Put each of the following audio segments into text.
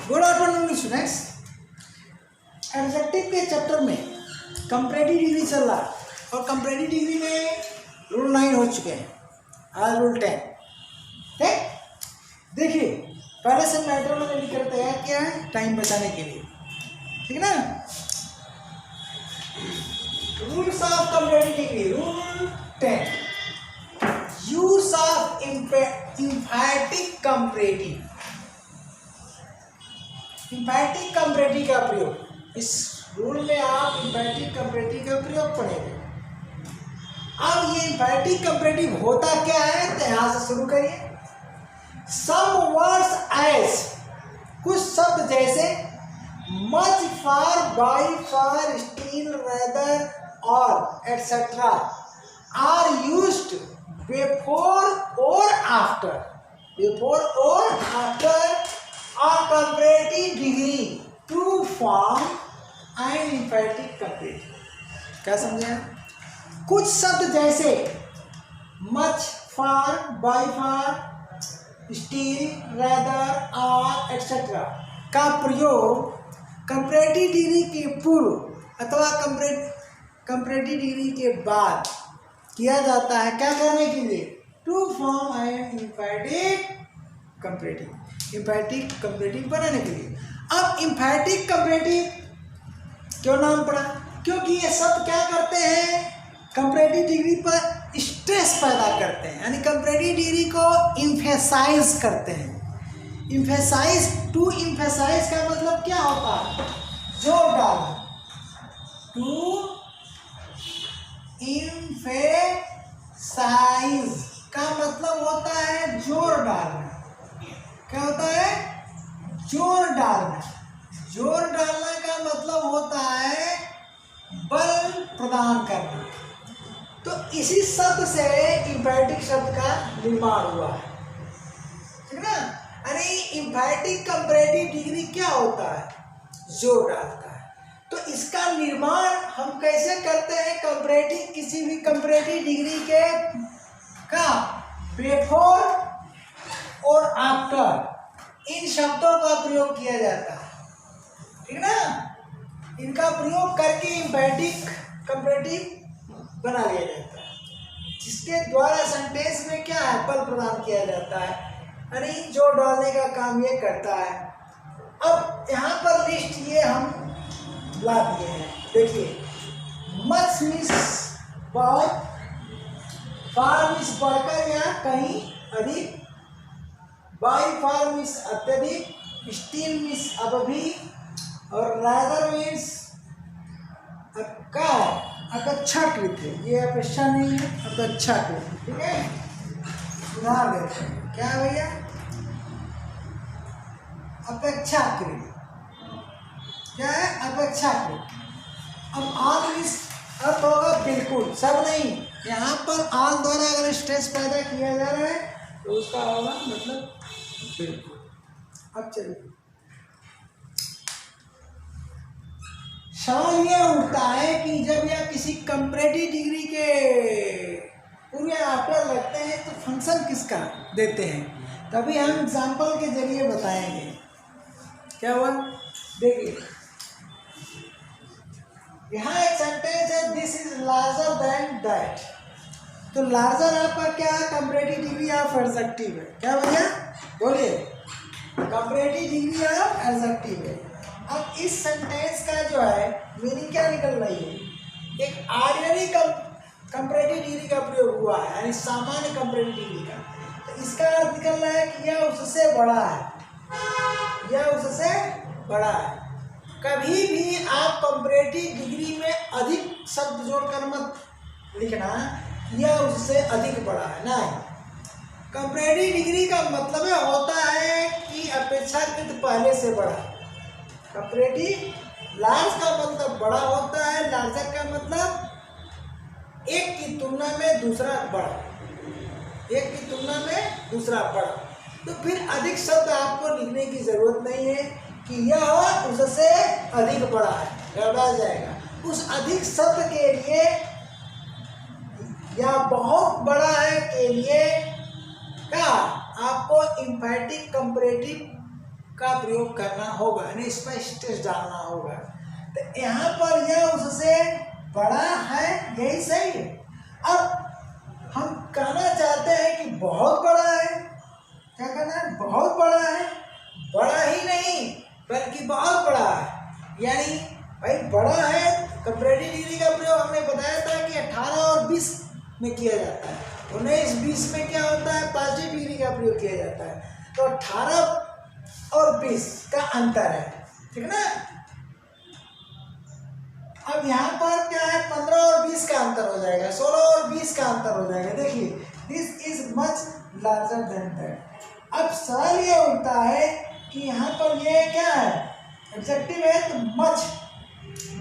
Good afternoon students. Adjective के chapter में comparative degree चल रहा है और कंपैरेटिव डिग्री में रूल 9 हो चुके हैं, आज रूल 10। ठीक, देखिए पहले से मैटर मैंने लिख कर तैयार किया है टाइम बचाने के लिए, ठीक ना। Rules of comparative degree, rule 10, use of एम्फैटिक comparative. Emphatic comparative का प्रयोग, इस रूल में आप एम्फैटिक कंपैरेटिव का प्रयोग पढ़ेंगे। अब ये एम्फैटिक कंपैरेटिव होता क्या है तो यहां से शुरू करिए। सम वर्ड्स एज, कुछ शब्द जैसे much, far, by, far, still, rather और एटसेट्रा आर यूज्ड बिफोर और आफ्टर, बिफोर और after a comparative degree to form an emphatic comparative। क्या समझे? कुछ शब्द जैसे much, far, by far, still, rather, or etc. का प्रयोग कंपैरेटिव डिग्री के पूर्व अथवा कंपैरेटिव डिग्री के बाद किया जाता है। क्या करने के लिए? To form an emphatic comparative, emphatic comparative बनाने के लिए। अब एम्फैटिक कंपैरेटिव क्यों नाम पड़ा? क्योंकि ये शब्द क्या करते हैं, कंपैरेटिव डिग्री पर स्ट्रेस पैदा करते हैं, यानी कंपैरेटिव डिग्री को इम्फेसाइज करते हैं। इम्फेसाइज, टू इम्फेसाइज का मतलब क्या होता है? जोर डालना। टू इम्फेसाइज का मतलब होता है जोर डालना। क्या होता है? जोर डालना। जोर डालना का मतलब होता है बल प्रदान करना। तो इसी शब्द से एम्फैटिक शब्द का निर्माण हुआ है, ठीक ना। अरे एम्फैटिक कंपैरेटिव डिग्री क्या होता है? जोर डालता है। तो इसका निर्माण हम कैसे करते हैं? कंपैरेटिव, किसी भी कंपैरेटिव डिग्री के का बिफोर और आफ्टर, इन शब्दों का प्रयोग किया जाता है, ठीक ना। इनका प्रयोग करके एम्फैटिक कंपैरेटिव बना लिया जाता है, जिसके द्वारा सेंटेंस में क्या है, बल प्रदान किया जाता है, यानी जोर डालने का काम ये करता है। अब यहाँ पर लिस्ट ये हम ला दिए हैं, देखिए। मच मीन्स बहुत, फार मीन्स बढ़कर या कहीं अधिक, बाय फार मीन्स अत्यधिक, स्टिल मीन्स अब भी, और रादर मीन्स अपेक्षाकृत है। ये अपेक्षा नहीं है, अपेक्षाकृत, ठीक है। सुधार देते हैं, क्या है भैया? अपेक्षाकृत। क्या है? अपेक्षाकृत। अब ऑल मीन्स अर्थ होगा बिल्कुल, सब नहीं। यहाँ पर ऑल द्वारा अगर स्ट्रेस पैदा किया जा रहा है तो उसका होगा मतलब बिल्कुल। अब चलिए, सवाल यह उठता है कि जब यह किसी कंपैरेटिव डिग्री के पूर्व या आफ्टर लगते हैं तो फंक्शन किसका देते हैं? तभी हम एग्जाम्पल के जरिए बताएंगे। क्या हुआ? देखिए यहाँ एक सेंटेंस है, this is larger than that. तो लार्जर आपका क्या है? कंपैरेटिव डिग्री ऑफ एडजेक्टिव है। क्या भैया? बोलिए। कंपैरेटिव डिग्री ऑफ एडजेक्टिव है। अब इस सेंटेंस का जो है मीनिंग क्या निकल रही है? एक ऑर्डिनरी कंपैरेटिव डिग्री का प्रयोग हुआ है, यानी सामान्य कंपैरेटिव डिग्री का। तो इसका अर्थ निकल रहा है कि यह उससे बड़ा है, यह उससे बड़ा है। कभी भी आप कंपैरेटिव डिग्री में अधिक शब्द जोड़कर मत लिखना, यह उससे अधिक बड़ा है, नहीं। कंपैरेटिव डिग्री का मतलब होता है कि अपेक्षाकृत पहले से बड़ा। कंपैरेटिव लार्ज का मतलब बड़ा होता है, लार्जर का मतलब एक की तुलना में दूसरा बड़ा, एक की तुलना में दूसरा बड़ा। तो फिर अधिक शब्द आपको लिखने की जरूरत नहीं है कि यह उससे अधिक बड़ा है, गड़बड़ा जाएगा। उस अधिक शब्द के लिए या बहुत बड़ा है के लिए क्या आपको एम्फैटिक कंपैरेटिव का प्रयोग करना होगा, यानी इस पर स्ट्रेस डालना होगा। तो यहाँ पर यह उससे बड़ा है, यही सही है। अब हम कहना चाहते हैं कि बहुत बड़ा है, क्या कहना है, बहुत बड़ा है, बड़ा ही नहीं बल्कि बहुत बड़ा है। यानी भाई बड़ा है, कंपैरेटिव डिग्री का प्रयोग हमने बताया था कि 18 और 20 में किया जाता है, 19-20 में क्या होता है, पॉजिटिव डिग्री का प्रयोग किया जाता है। तो 18 और 20 का अंतर है, ठीक है ना। अब यहाँ पर क्या है, 15 और 20 का अंतर हो जाएगा, 16 और 20 का अंतर हो जाएगा। देखिए, this is much larger than that. अब सवाल ये उठता है कि यहाँ पर ये क्या है, एडजेक्टिव है, तो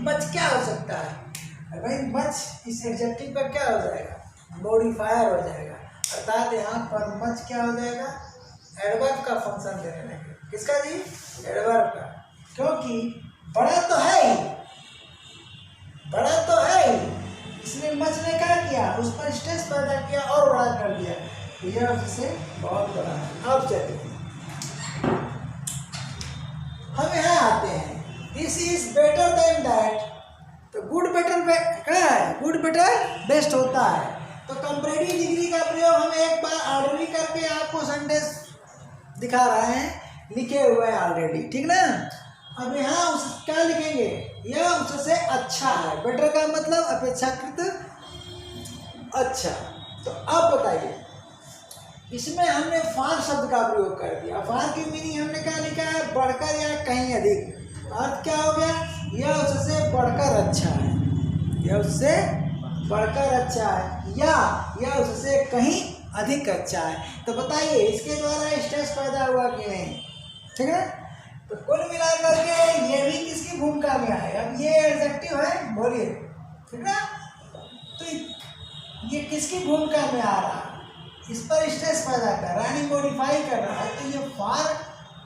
मच क्या हो सकता है भाई, मच इस एडजेक्टिव का क्या हो जाएगा, मॉडिफायर हो जाएगा। अर्थात यहाँ पर मच क्या हो जाएगा, एडवर्ब का फंक्शन देने लगे। किसका जी, एडवर्ब का, क्योंकि बड़ा तो है ही, बड़ा तो है ही, इसलिए मच ने क्या किया, उस पर स्ट्रेस पैदा किया और बड़ा कर दिया, तो यह उससे बहुत बड़ा है। अब चलिए हम यहाँ आते हैं, this is better than that. तो गुड बेटर क्या है, गुड बेटर बेस्ट होता है। तो कंपैरेटिव डिग्री का प्रयोग हम एक बार ऑलरेडी करके आपको सेंटेंस दिखा रहे हैं, लिखे हुए हैं ऑलरेडी, ठीक ना। अब यहाँ उस क्या लिखेंगे, यह उससे अच्छा है, बेटर का मतलब अपेक्षाकृत अच्छा। तो अब बताइए, इसमें हमने फार शब्द का प्रयोग कर दिया। फार की मीनिंग हमने क्या लिखा है, बढ़कर या कहीं अधिक। अर्थ क्या हो गया, यह उससे बढ़कर अच्छा है, यह उससे बढ़कर अच्छा है, या यह उससे कहीं अधिक अच्छा है। तो बताइए इसके द्वारा स्ट्रेस पैदा हुआ कि नहीं, ठीक है। तो कुल मिलाकर के ये भी किसकी भूमिका में है, अब ये एडजेक्टिव है, बोलिए, ठीक ना। तो ये किसकी भूमिका में आ रहा है, इस पर स्ट्रेस पैदा कर रहा है, मॉडिफाई कर रहा है। तो ये फार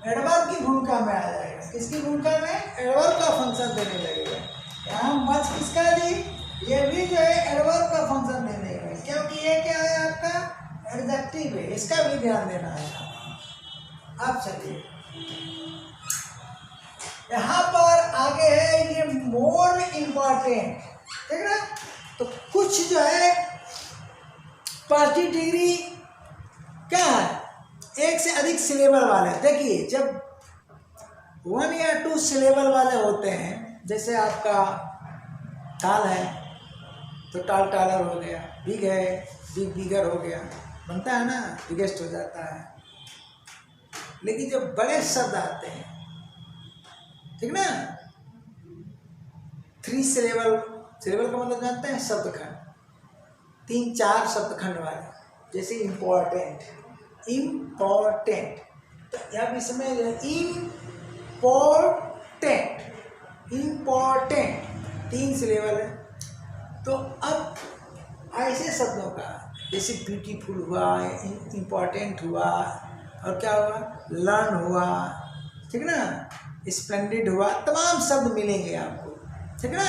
एडवर्ब की भूमिका में आ जाएगा। किसकी भूमिका में, एडवर्ब का फंक्शन देने लगेगा। यहाँ मच किसका दी, ये भी जो है एडवर्ब का फंक्शन देने लगेगा, क्योंकि ये क्या है, आपका एडजेक्टिव है, इसका भी ध्यान देना है। अब चलिए यहाँ पर आगे है ये मोर इम्पॉर्टेंट, ठीक ना। तो कुछ जो है पॉजिटिव डिग्री क्या है, एक से अधिक सिलेबल वाले। देखिए जब 1 या 2 सिलेबल वाले होते हैं, जैसे आपका टाल है तो टाल टालर हो गया, बिग है बिग बिगर हो गया, बनता है ना, बिगेस्ट हो जाता है। लेकिन जब बड़े शब्द आते हैं, ठीक ना, 3 सिलेबल, सिलेबल का मतलब जानते हैं, शब्दखंड, 3-4 शब्दखंड वाले, जैसे इम्पोर्टेंट, इम्पोर्टेंट। तो अब इसमें इम्पोर्टेंट, इम्पोर्टेंट 3 सिलेबल है। तो अब ऐसे शब्दों का, जैसे ब्यूटीफुल हुआ, इम्पोर्टेंट हुआ, और क्या हुआ, लर्न हुआ, ठीक ना, स्प्लेंडिड हुआ, तमाम शब्द मिलेंगे आपको, ठीक ना।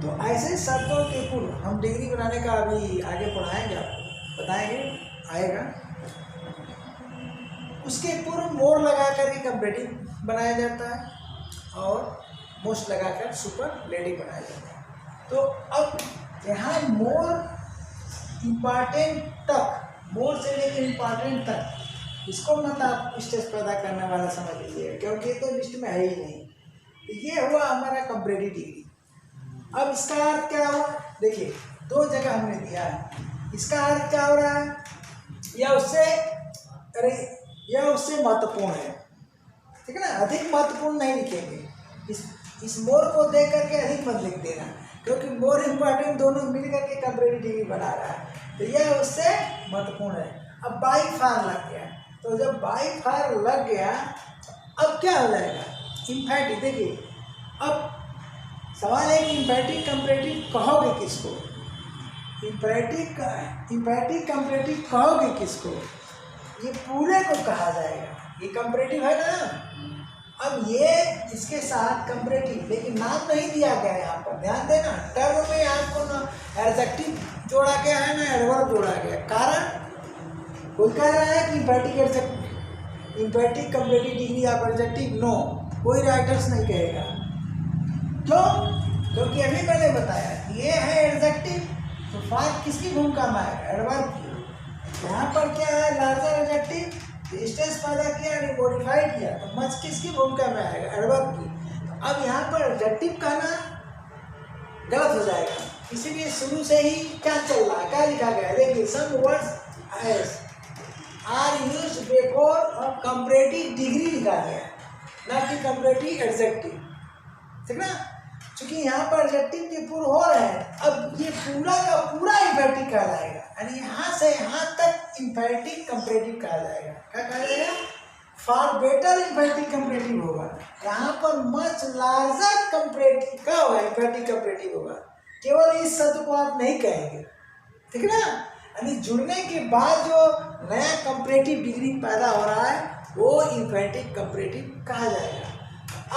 तो ऐसे शब्दों के कुल हम डिग्री बनाने का अभी आगे पढ़ाएंगे, आपको बताएंगे, आएगा। उसके पूर्व मोर लगा कर के कंपैरेटिव बनाया जाता है, और मोस्ट लगाकर सुपरलेटिव बनाया जाता है। तो अब यहाँ मोर इम्पॉर्टेंट तक, मोर से लेकर इम्पॉर्टेंट तक, इसको मत आप स्ट्रेस पैदा करने वाला समझ लीजिए, क्योंकि तो लिस्ट में है ही नहीं। तो ये हुआ हमारा कंपैरेटिव डिग्री। अब इसका अर्थ क्या हुआ, देखिए 2 जगह हमने दिया है। इसका अर्थ क्या हो रहा है, यह उससे, अरे यह उससे महत्वपूर्ण है, ठीक है ना। अधिक महत्वपूर्ण नहीं लिखेंगे, इस मोर को देख करके अधिक मत लिख देना, क्योंकि मोर इम्पॉर्टेंट दोनों मिल करके कंपैरेटिव डिग्री बना रहा है। तो यह उससे महत्वपूर्ण है। अब बाई फार लग गया, तो जब बाई फार लग गया, अब क्या हो जाएगा, इम्फैटिक। देखिए अब सवाल है कि इम्फैटिक कंपैरेटिव कहोगे किसको, इम्फैटिक कंपैरेटिव कहोगे किसको, ये पूरे को कहा जाएगा, ये कंपैरेटिव है ना। अब ये इसके साथ कंपैरेटिव, लेकिन नाम नहीं दिया गया है यहाँ पर, ध्यान देना। टर्म में आपको ना एडजेक्टिव जोड़ा गया है ना एडवर्ब जोड़ा गया। कारण कोई कह रहा है कि emphatic imperative comparative degree of adjective? No, कोई राइटर्स नहीं कहेगा। क्योंकि अभी मैंने बताया ये है एडजेक्टिव, तो फार किसकी भूमिका में आएगा? एडवर्ब की। यहाँ पर क्या है? लार्जर एडजेक्टिव स्टेंस पैदा किया और मॉडिफाई किया, तो मच किसकी भूमिका में आएगा? एडवर्ब की। तो अब यहाँ पर एडजेक्टिव कहना गलत हो जाएगा, इसीलिए शुरू से ही क्या चल रहा है, क्या लिखा गया है? देखिए, some words as are used before और कंपैरेटिव डिग्री लिखा गया है, ना कि कंपैरेटिव एडजेक्टिव, ठीक ना? क्योंकि यहाँ पर एडजेक्टिव के पूर्व हो रहे हैं, अब ये पूरा का पूरा इम्पेरेटिव कहलाएगा, यानी यहाँ से यहाँ तक इम्पेरेटिव कंपैरेटिव कहा जाएगा। क्या कहा जाएगा? फार बेटर इम्पेरेटिव कंपैरेटिव होगा। यहाँ पर मच लार्जर कंपैरेटिव क्या होगा? इम्पेरेटिव कंपैरेटिव होगा। केवल इस शब्द को आप नहीं कहेंगे, ठीक है ना? यानी जुड़ने के बाद जो नया कंपैरेटिव डिग्री पैदा हो रहा है वो इम्पेरेटिव कंपैरेटिव कहा जाएगा।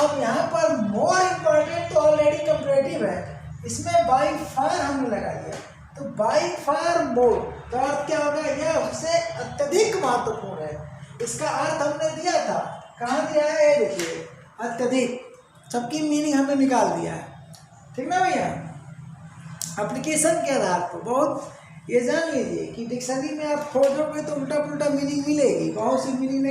अब यहाँ पर मोर इम्पोर्टेंट तो ऑलरेडी कंपैरेटिव है, इसमें बाई फार हमने लगा दिया, तो बाई फार मोर तो अर्थ क्या होगा? यह उससे अत्यधिक महत्वपूर्ण है। इसका अर्थ हमने दिया था, कहाँ दिया है? ये देखिए, अत्यधिक, सबकी मीनिंग हमने निकाल दिया है, ठीक ना भैया? एप्लीकेशन के आधार पर बहुत ये जान लीजिए कि डिक्शनरी में आप खोजोगे तो उल्टा पुल्टा मीनिंग मिलेगी, बहुत सी मीनिंग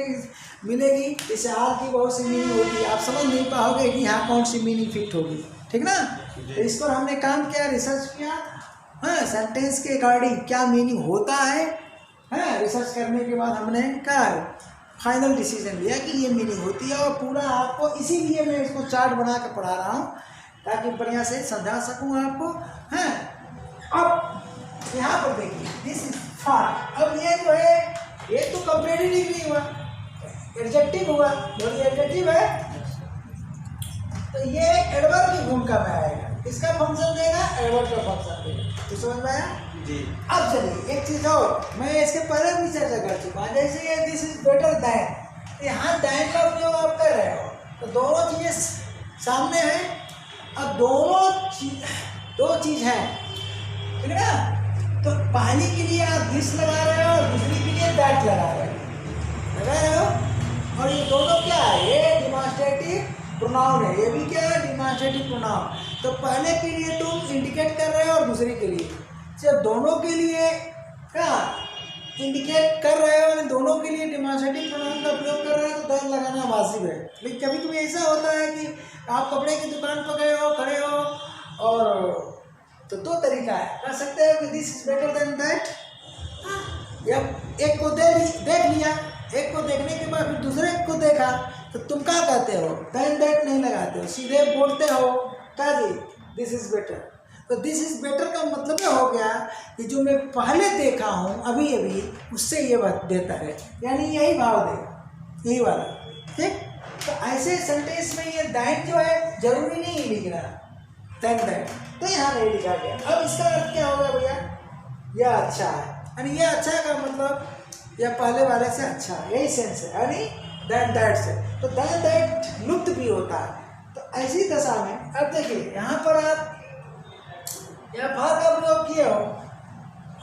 मिलेगी, जैसे आर की बहुत सी मीनिंग होती है, आप समझ नहीं पाओगे कि यहाँ कौन सी मीनिंग फिट होगी, ठीक ना? तो इस पर हमने काम किया, रिसर्च किया, हाँ, सेंटेंस के अकॉर्डिंग क्या मीनिंग होता है, हाँ, रिसर्च करने के बाद हमने क्या फाइनल डिसीजन लिया कि ये मीनिंग होती है, और पूरा आपको इसीलिए मैं इसको चार्ट बना के पढ़ा रहा हूँ ताकि बढ़िया से समझा सकूँ आपको, हाँ। अब यहाँ पर देखिए, दिस इज फार। अब ये जो है ये तो कंपैरेटिव डिग्री हुआ, एडजेक्टिव हुआ, बोलिए एडजेक्टिव है, तो ये एडवर्ब की भूमिका में आएगा। किसका फंक्शन देगा? एडवर्ब का फंक्शन देगा। तो समझ में आया जी? अब चलिए एक चीज और, मैं इसके पहले भी चर्चा कर चुका हूँ, जैसे ये दिस इज बेटर दैन, यहाँ दैन का उपयोग आप कर रहे हो, तो दोनों चीजें सामने हैं, अब दो चीज है, ठीक है ना? तो पहली के लिए आप दिस लगा रहे हो और दूसरी के लिए दैट लगा रहे हो, और ये दोनों क्या है? ये डिमॉन्स्ट्रेटिव प्रोनाउन है, ये भी क्या है? Demonstrative pronoun. तो पहले के लिए तुम इंडिकेट कर रहे हो और दूसरे के लिए, जब दोनों के लिए क्या इंडिकेट कर रहे हो, दोनों के लिए डिमॉन्स्ट्रेटिव प्रोनाउन का प्रयोग कर रहे हो, तो दैट लगाना वाजिब है। लेकिन कभी कभी ऐसा होता है कि आप कपड़े की दुकान पर गए हो, खड़े हो, और तो दो तरीका है, कर सकते हो कि this is better than that, या एक को देख लिया, एक को देखने के बाद फिर दूसरे को देखा, तो तुम क्या कहते हो? देन दैट नहीं लगाते हो, सीधे बोलते हो क्या जी? This is better. तो दिस इज बेटर का मतलब हो गया कि जो मैं पहले देखा हूँ अभी अभी, उससे ये बात बेहतर है, यानी यही भाव देगा, यही वाला, ठीक? तो ऐसे सेंटेंस में ये दैट जो है जरूरी नहीं लिखना, देन दैट, तो यहाँ नहीं लिखा गया। अब इसका अर्थ क्या होगा भैया? यह अच्छा है, यानी यह अच्छा का मतलब यह पहले वाले से अच्छा है, यही सेंस है, यानी देन दैट से। तो देन दैट लुप्त भी होता है। तो ऐसी दशा में अब देखिए, यहाँ पर आप यह फार का प्रयोग किए हो,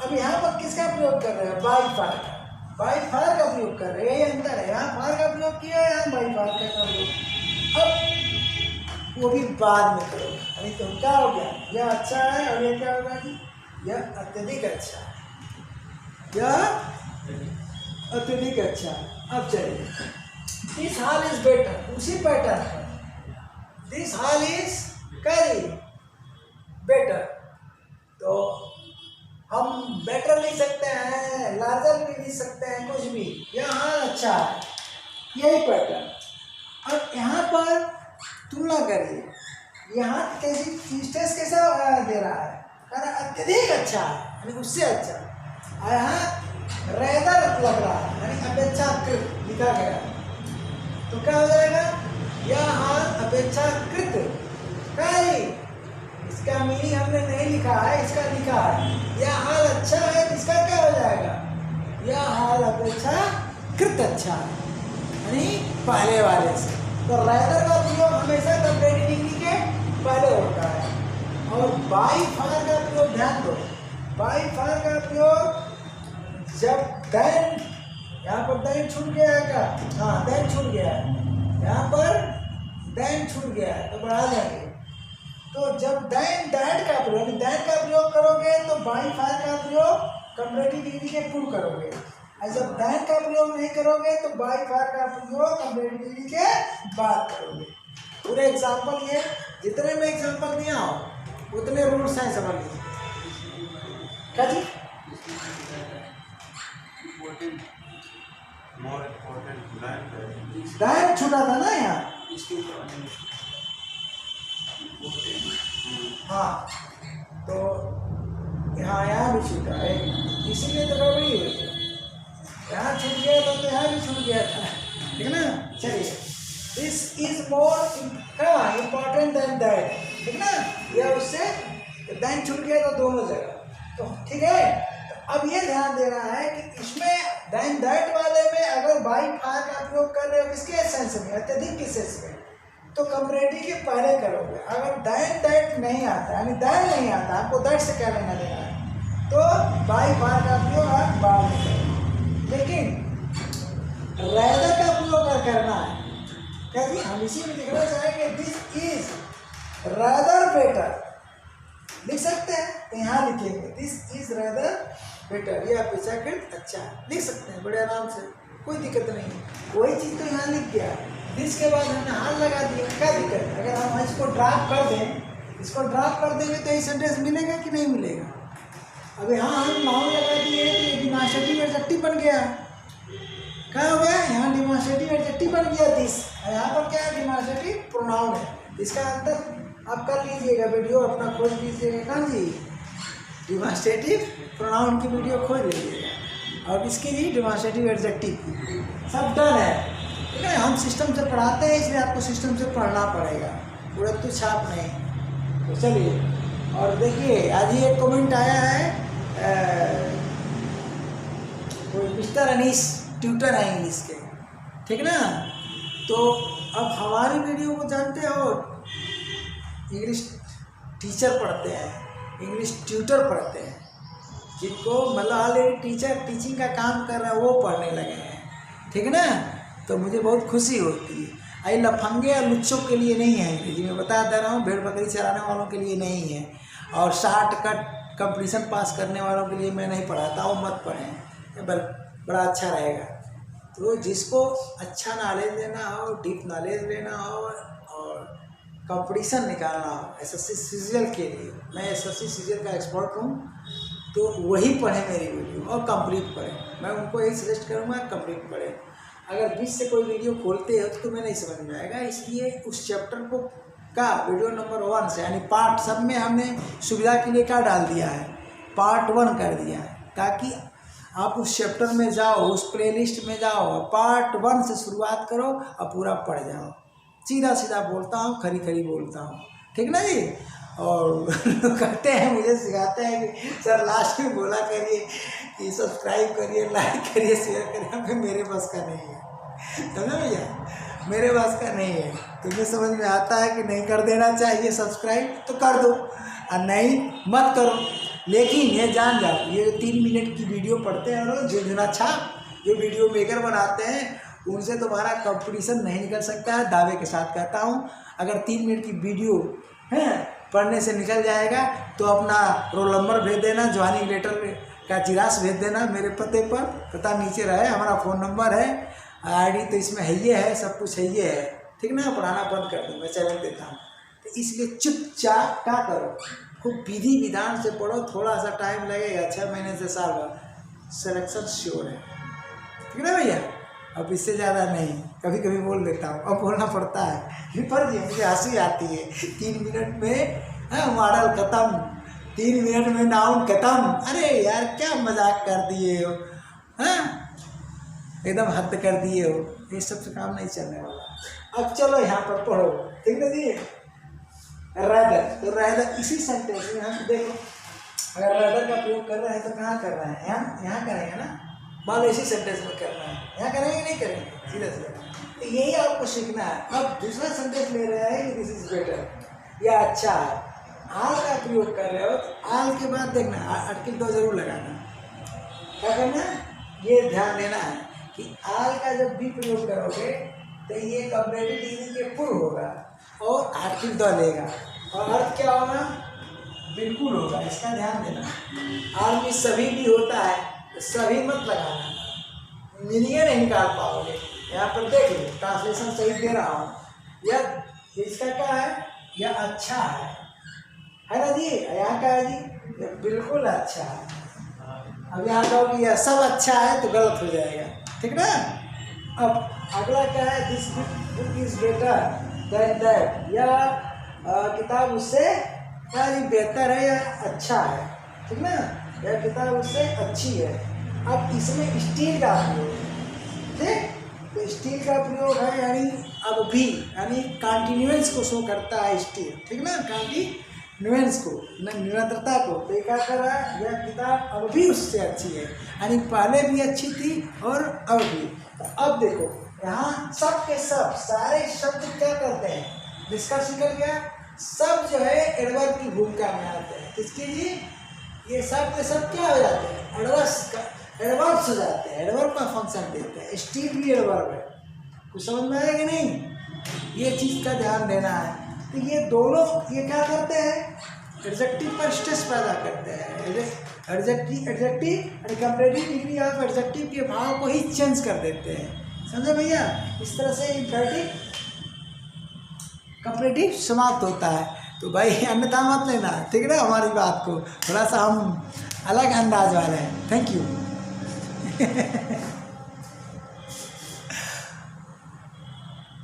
अब यहाँ पर किसका प्रयोग कर रहे हो? बाई फार का, बाई फार का प्रयोग कर रहे हैं, यही अंतर है, यहाँ फार का प्रयोग किया है, यहाँ बाई फार का प्रयोग। अब वो भी बाद में करो, अभी तो क्या हो गया? यह अच्छा है, और ये क्या होगा कि यह अत्यधिक अच्छा है, यह अत्यधिक अच्छा है। अब चलिए, दिस हॉल इज बेटर, उसी पैटर्न पर दिस हॉल इज करी बेटर, तो हम बेटर लिख सकते हैं, लार्जर भी लिख सकते हैं, कुछ भी, यह हॉल अच्छा है, यही पैटर्न। अब यहाँ पर तुलना करिए, यहाँ कैसी इंस्टेंस कैसा दे रहा है? अत्यधिक अच्छा है, यानी उससे अच्छा, और यहाँ रेदर लग रहा है, यानी अपेक्षाकृत लिखा गया, तो क्या हो जाएगा? यह हाल अपेक्षाकृत, क्या है? इसका मीनिंग हमने नहीं लिखा है, इसका लिखा है यह हाल अच्छा है, इसका क्या हो जाएगा? यह हाल अपेक्षाकृत अच्छा है, यानी पहले वाले से। तो रेदर का प्रयोग हमेशा कंपैरेटिव डिग्री के पहले होता है, और बाई फार का प्रयोग ध्यान दो, बाई फार का प्रयोग जब देन यहाँ पर देन छूट गया है क्या? हाँ देन छूट गया है, यहाँ पर देन छूट गया है तो बढ़ा देंगे। तो जब देन दैट का प्रयोग देन का प्रयोग करोगे तो बाई फार का प्रयोग कंपैरेटिव डिग्री के पूर्व करोगे, और जब देन का प्रयोग नहीं करोगे तो बाई फार का प्रयोग कंपैरेटिव डिग्री के बाद करोगे। पूरे एग्जाम्पल ये जितने में एग्जाम्पल दिया हो उतने रूल्स हैं, समझ लीजिए क्या जी। दैन छूटा था ना यहाँ, हाँ तो यहाँ भी छूटा है, इसीलिए तो गड़बड़ी हुई है। यहाँ छूट गया था तो यहाँ भी छूट गया था, ठीक है ना। चलिए this is more important then that, ठीक ना। यह उससे दैन छूट गया था दोनों जगह, तो ठीक है। तो अब ये ध्यान देना है कि इसमें दैन दैट वाले में अगर बाई फार का प्रयोग कर रहे हो किसके सेंस में, अत्यधिक के सेंस में, तो कंपैरेटिव के पहले करोगे। अगर दैन दैट नहीं आता यानी दैन नहीं आता, आपको दैट से क्या लेना देना है, तो बाई फार का प्रयोग आप बाद में करोगे। लेकिन रैदर का प्रयोग अगर करना है, क्या जी हम इसी में लिखना चाहेंगे दिस इज रैदर बेटर, लिख सकते हैं तो यहाँ लिखेंगे दिस इज रैदर बेटर, ये अपेक्षाकृत अच्छा लिख सकते हैं बड़े आराम से, कोई दिक्कत नहीं है। वही चीज़ तो यहाँ लिख गया, दिस के बाद हमने हाल लगा दिया, क्या दिक्कत है। अगर हम इसको ड्राफ्ट कर दें, इसको ड्राफ्ट कर देंगे तो ये सेंटेंस मिलेगा कि नहीं मिलेगा। अब यहाँ हम नाउन लगा दिए तो ये डिमॉन्स्ट्रेटिव एडजेक्टिव बन गया, क्या हो गया यहाँ डिमॉन्स्ट्रेटिव एडजेक्टिव बन गया दिस, यहाँ पर क्या है डिमॉन्स्ट्रेटिव प्रोनाउन है। इसका अंतर आप कर लीजिएगा, वीडियो अपना खोज लीजिएगा कहाँ जी, डिमॉन्स्ट्रेटिव प्रोनाउन की वीडियो खोज लीजिएगा, और इसकी भी डिमॉन्स्ट्रेटिव एडजेक्टिव की सब डन है, ठीक है। हम सिस्टम से पढ़ाते हैं इसलिए आपको सिस्टम से पढ़ना पड़ेगा, पूरा तो छाप नहीं। तो चलिए और देखिए आज ही एक कमेंट आया है, कोई मिस्टर अनीस ट्यूटर है इंग्लिश के, ठीक ना। तो अब हमारी वीडियो को जानते हो, इंग्लिश टीचर पढ़ते हैं, इंग्लिश ट्यूटर पढ़ते हैं, जिनको मतलब ऑलरेडी टीचर टीचिंग का काम कर रहा है वो पढ़ने लगे हैं, ठीक है ना। तो मुझे बहुत खुशी होती है। आई लफंगे और लुच्चों के लिए नहीं है अंग्रेजी, मैं बता दे रहा हूँ, भेड़ बकरी चराने वालों के लिए नहीं है, और शॉर्टकट कंपटीशन पास करने वालों के लिए मैं नहीं पढ़ाता हूँ, मत पढ़ें, बड़ा अच्छा रहेगा। तो जिसको अच्छा नॉलेज लेना हो, डीप नॉलेज लेना हो और कंपटीशन निकालना हो एसएससी सीजीएल के लिए, मैं एसएससी सीजीएल का एक्सपर्ट हूँ, तो वही पढ़े मेरी वीडियो और कंप्लीट पढ़ें। मैं उनको यही सजेस्ट करूँगा कंप्लीट पढ़ें। अगर बीच से कोई वीडियो खोलते हो तो मैं नहीं समझ में आएगा, इसलिए उस चैप्टर को का वीडियो नंबर 1 से यानी पार्ट सब में हमने सुविधा के लिए क्या डाल दिया है, पार्ट 1 कर दिया है, ताकि आप उस चैप्टर में जाओ, उस प्लेलिस्ट में जाओ, पार्ट 1 से शुरुआत करो और पूरा पढ़ जाओ। सीधा सीधा बोलता हूँ, खरी खरी बोलता हूँ, ठीक ना जी। और कहते हैं, मुझे सिखाते हैं कि सर लास्ट में बोला करिए कि सब्सक्राइब करिए, लाइक करिए, शेयर करिए, फिर मेरे बस का नहीं है, समझे भैया, मेरे बस का नहीं है। तुम्हें समझ में आता है कि नहीं कर देना चाहिए सब्सक्राइब तो कर दो, और नहीं मत करो। लेकिन ये जान जाओ, ये 3 मिनट की वीडियो पढ़ते हैं और झुंझुना छाप जो वीडियो मेकर बनाते हैं, उनसे तुम्हारा कंपटीशन नहीं निकल सकता है, दावे के साथ कहता हूँ। अगर 3 मिनट की वीडियो है पढ़ने से निकल जाएगा तो अपना रोल नंबर भेज देना, ज्वाइनिंग लेटर का जिरास भेज देना मेरे पते पर, पता नीचे रहे, हमारा फ़ोन नंबर है, आईडी तो इसमें है ये है, सब कुछ है ये है, ठीक ना। पढ़ाना बंद कर दूँ, मैं चैलेंज देता हूँ। तो इसलिए चुपचाप क्या करो, खूब विधि विधान से पढ़ो, थोड़ा सा टाइम लगेगा, 6 महीने से साल भर, सिलेक्शन श्योर है, ठीक है ना भैया। अब इससे ज़्यादा नहीं, कभी कभी बोल देता हूँ, अब बोलना पड़ता है, पर जी मुझे हंसी आती है। 3 मिनट में मॉडल ख़त्म, 3 मिनट में नाउन ख़त्म, अरे यार क्या मजाक कर दिए हो, हाँ एकदम हद कर दिए हो, ये सब से काम नहीं चलने वाला। अब चलो यहाँ पर पढ़ो, ठीक है जी। रैदर, तो रैदर इसी सेंटेंस में हम देखो, अगर रैदर का प्रयोग कर रहे हैं तो कहाँ कर रहे हैं, यहाँ करेंगे ना, मान लो इसी सेंटेंस में करना है, यहाँ करेंगे नहीं करेंगे, सीधा सीधा। तो यही आपको सीखना है। अब दूसरा सेंटेंस ले रहे हैं कि दिस इज बेटर, या अच्छा है, आल का प्रयोग कर रहे हो तो आल के बाद देखना आर्टिकल 2 जरूर लगाना। क्या करना है, ये ध्यान देना है कि आल का जब भी प्रयोग करोगे तो ये कंपैरेटिव डिग्री के पूर्व होगा और आर्थिक दल लेगा और अर्थ क्या होगा, बिल्कुल होगा। इसका ध्यान देना। आल में सभी भी होता है तो सभी मत लगाना, मीनिंग नहीं निकाल पाओगे। यहाँ पर देख लो, ट्रांसलेशन सही दे रहा हूँ। यह इसका क्या है, यह अच्छा है ना जी। यहाँ का है जी, यह बिल्कुल अच्छा है। अब यहाँ कहोगे यह सब अच्छा है तो गलत हो जाएगा, ठीक ना। अब अगला क्या है, this book is better than that. यह किताब उससे क्या जी बेहतर है या अच्छा है, ठीक ना। यह किताब उससे अच्छी है। अब इसमें स्टील का प्रयोग है, ठीक। तो स्टील का प्रयोग है यानी अब भी, यानी कॉन्टिन्यूएंस को शो करता है स्टील, ठीक ना। कॉन्टिन्यूएंस को, निरंतरता को। तो क्या कर रहा है, यह किताब अब भी उससे अच्छी है, यानी पहले भी अच्छी थी और अब भी। तो अब देखो यहाँ सब के सब सारे शब्द क्या करते हैं, डिस्कस कर गया। सब जो है एडवर्ब की भूमिका में आते हैं। किसकी जी, ये सब के सब क्या हो जाते हैं, एडवर्ब्स हो जाते हैं, एडवर्ब का फंक्शन देते हैं। स्टील भी एडवर्ब है। कुछ समझ में आएगा कि नहीं, ये चीज़ का ध्यान देना है। तो ये दोनों ये क्या करते हैं, एडजेक्टिव पर स्ट्रेस पैदा करते हैं। एडजेक्टिव और कंपैरेटिव डिग्री ऑफ एडजेक्टिव के भाव को ही चेंज कर देते हैं, समझे भैया। इस तरह से इंपैरेटिव कंपैरेटिव समाप्त होता है। तो भाई अन्यथा मत लेना, ठीक ना। हमारी बात को थोड़ा सा हम अलग अंदाज वाले हैं। Thank you.